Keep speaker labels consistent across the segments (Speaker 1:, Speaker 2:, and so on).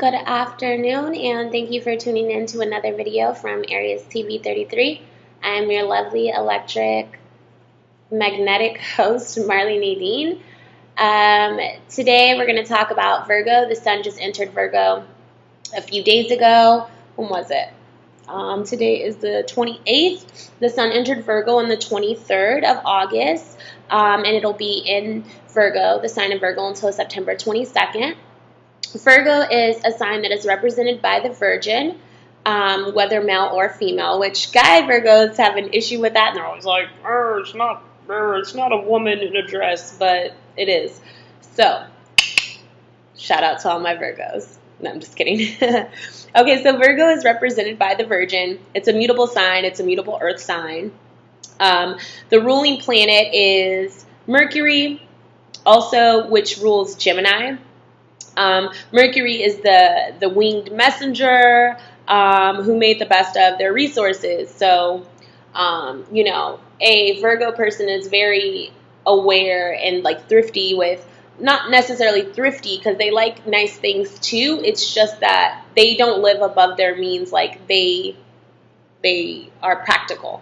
Speaker 1: Good afternoon, and thank you for tuning in to another video from Aries TV 33. I am your lovely electric magnetic host, Marley Nadine. Today we're going to talk about Virgo. The sun just entered Virgo a few days ago. When was it? Today is the 28th. The sun entered Virgo on the 23rd of August, and it'll be in Virgo, the sign of Virgo, until September 22nd. Virgo is a sign that is represented by the Virgin, whether male or female, which guy Virgos have an issue with that, and they're always like, it's not a woman in a dress, but it is. So, shout out to all my Virgos. No, I'm just kidding. Okay, so Virgo is represented by the Virgin. It's a mutable sign. It's a mutable earth sign. The ruling planet is Mercury, also which rules Gemini. Mercury is the winged messenger who made the best of their resources. So, a Virgo person is very aware and like thrifty with, not necessarily thrifty because they like nice things too. It's just that they don't live above their means. Like they are practical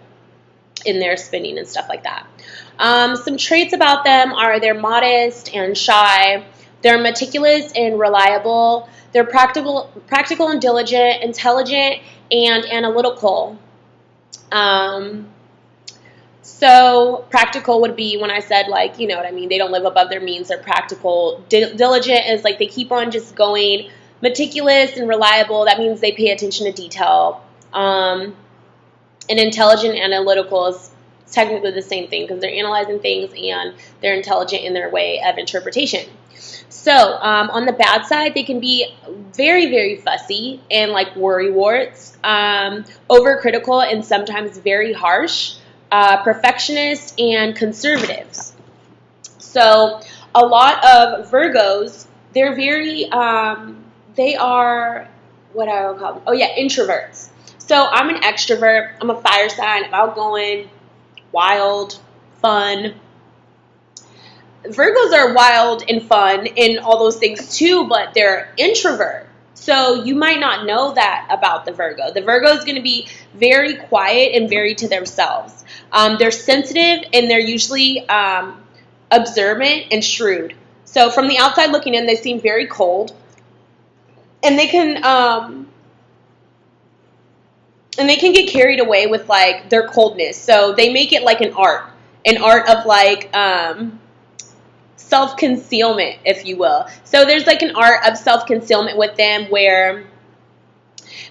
Speaker 1: in their spending and stuff like that. Some traits about them are they're modest and shy. They're meticulous and reliable. They're practical and diligent, intelligent, and analytical. So practical would be when I said, like, you know what I mean, they don't live above their means. They're practical. Diligent is like they keep on just going. Meticulous and reliable, that means they pay attention to detail. And intelligent and analytical is technically the same thing because they're analyzing things and they're intelligent in their way of interpretation. So, on the bad side, they can be very, very fussy and like worrywarts, overcritical and sometimes very harsh, perfectionist and conservatives. So, a lot of Virgos, they're very, they are, what I would call them? Oh yeah, introverts. So, I'm an extrovert. I'm a fire sign. I'm outgoing, wild, fun. Virgos are wild and fun and all those things too, but they're introvert. So you might not know that about the Virgo. The Virgo is going to be very quiet and very to themselves. They're sensitive and they're usually observant and shrewd. So from the outside looking in, they seem very cold, and they can get carried away with like their coldness. So they make it like an art of like self-concealment, if you will. So there's like an art of self-concealment with them where,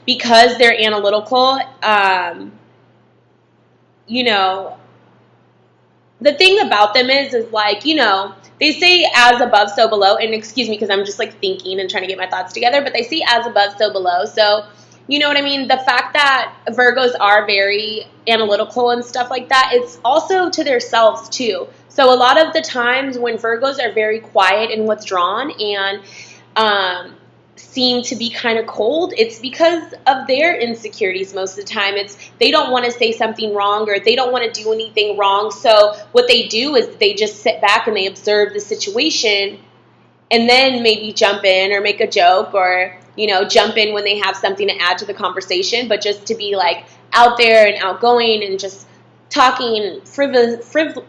Speaker 1: because they're analytical, the thing about them is like, they say as above, so below, and excuse me because I'm just like thinking and trying to get my thoughts together, but they say as above, so below. So, you know what I mean? The fact that Virgos are very analytical and stuff like that, it's also to themselves too. So a lot of the times when Virgos are very quiet and withdrawn and seem to be kind of cold, it's because of their insecurities most of the time. It's they don't want to say something wrong or they don't want to do anything wrong. So what they do is they just sit back and they observe the situation and then maybe jump in or make a joke or, jump in when they have something to add to the conversation. But just to be like out there and outgoing and just talking frivolously,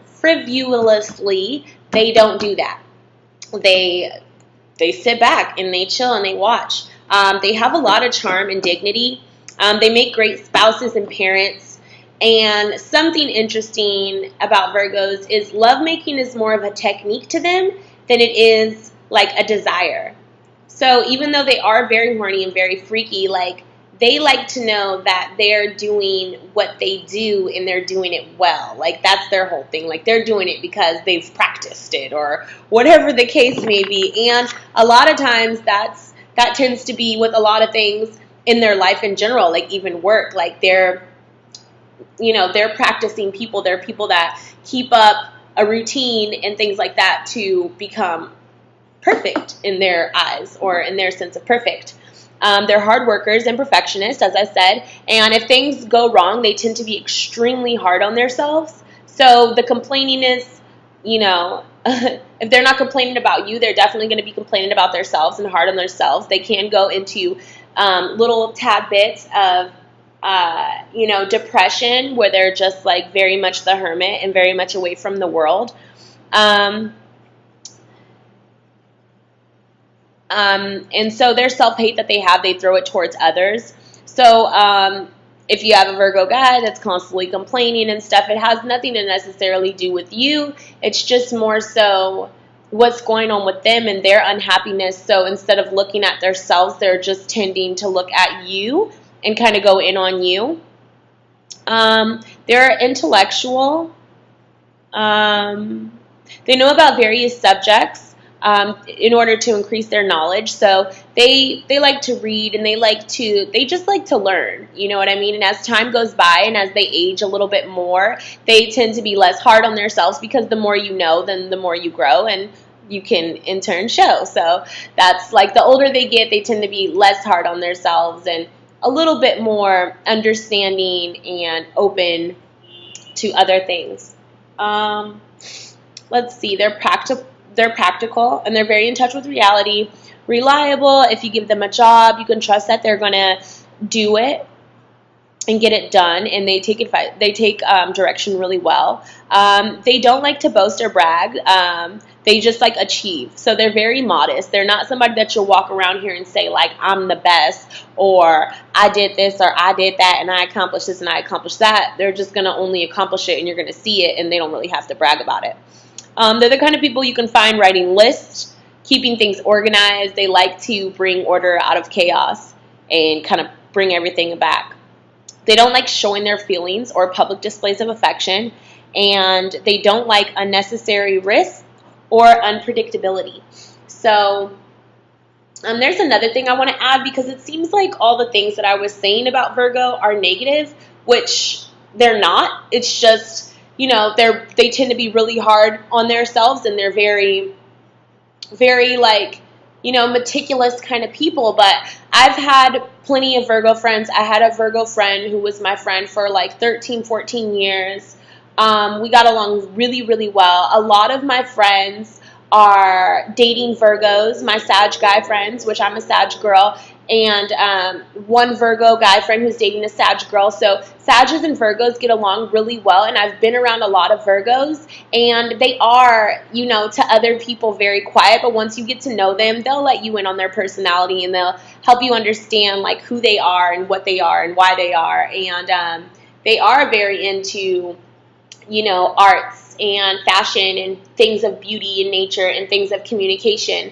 Speaker 1: they don't do that. They sit back and they chill and they watch. They have a lot of charm and dignity. They make great spouses and parents. And something interesting about Virgos is lovemaking is more of a technique to them than it is like a desire. So even though they are very horny and very freaky, like they like to know that they're doing what they do and they're doing it well. Like that's their whole thing. Like they're doing it because they've practiced it or whatever the case may be. And a lot of times that tends to be with a lot of things in their life in general, like even work. Like they're practicing people. They're people that keep up a routine and things like that to become perfect in their eyes or in their sense of perfect. They're hard workers and perfectionists, as I said, and if things go wrong, they tend to be extremely hard on themselves. So the complaininess, if they're not complaining about you, they're definitely going to be complaining about themselves and hard on themselves. They can go into little tad bits of, depression, where they're just like very much the hermit and very much away from the world. And so their self-hate that they have, they throw it towards others. So if you have a Virgo guy that's constantly complaining and stuff, it has nothing to necessarily do with you. It's just more so what's going on with them and their unhappiness. So instead of looking at themselves, they're just tending to look at you and kind of go in on you. They're intellectual. They know about various subjects in order to increase their knowledge. So they like to read, and they just like to learn, you know what I mean? And as time goes by and as they age a little bit more, they tend to be less hard on themselves, because the more you know, then the more you grow, and you can in turn show. So that's like, the older they get, they tend to be less hard on themselves and a little bit more understanding and open to other things. Let's see, they're practical, and they're very in touch with reality. Reliable. If you give them a job, you can trust that they're going to do it and get it done, and they take advice. They take direction really well. They don't like to boast or brag. They just like achieve. So they're very modest. They're not somebody that you'll walk around here and say like, I'm the best, or I did this, or I did that, and I accomplished this and I accomplished that. They're just going to only accomplish it, and you're going to see it, and they don't really have to brag about it. They're the kind of people you can find writing lists, keeping things organized. They like to bring order out of chaos and kind of bring everything back. They don't like showing their feelings or public displays of affection, and they don't like unnecessary risk or unpredictability. So there's another thing I want to add, because it seems like all the things that I was saying about Virgo are negative, which they're not. It's just, they tend to be really hard on themselves, and they're very, very meticulous kind of people. But I've had plenty of Virgo friends. I had a Virgo friend who was my friend for like 13, 14 years. We got along really, really well. A lot of my friends are dating Virgos, my Sag guy friends, which I'm a Sag girl, and one Virgo guy friend who's dating a Sag girl. So Sages and Virgos get along really well, and I've been around a lot of Virgos, and they are, to other people very quiet, but once you get to know them, they'll let you in on their personality, and they'll help you understand like who they are and what they are and why they are. And they are very into, arts and fashion and things of beauty and nature and things of communication.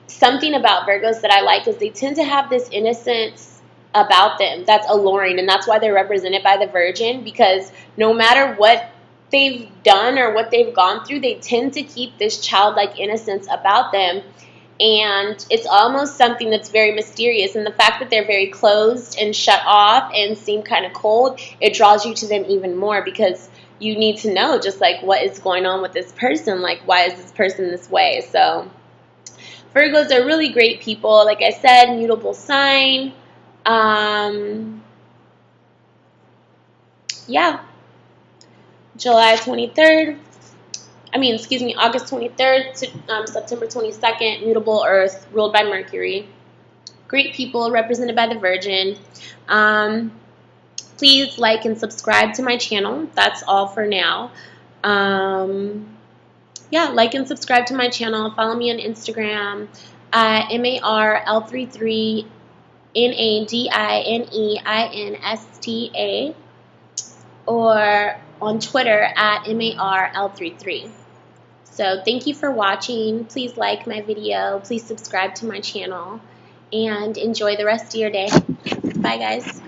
Speaker 1: Something about Virgos that I like is they tend to have this innocence about them that's alluring, and that's why they're represented by the Virgin, because no matter what they've done or what they've gone through, they tend to keep this childlike innocence about them, and it's almost something that's very mysterious. And the fact that they're very closed and shut off and seem kind of cold, it draws you to them even more, because you need to know just like what is going on with this person, like why is this person this way. So Virgos are really great people. Like I said, mutable sign. Yeah. August 23rd to September 22nd, mutable Earth, ruled by Mercury. Great people, represented by the Virgin. Please like and subscribe to my channel. That's all for now. Like and subscribe to my channel. Follow me on Instagram at MARL33 NADINEINSTA, or on Twitter at MARL33. So thank you for watching. Please like my video. Please subscribe to my channel, and enjoy the rest of your day. Bye, guys.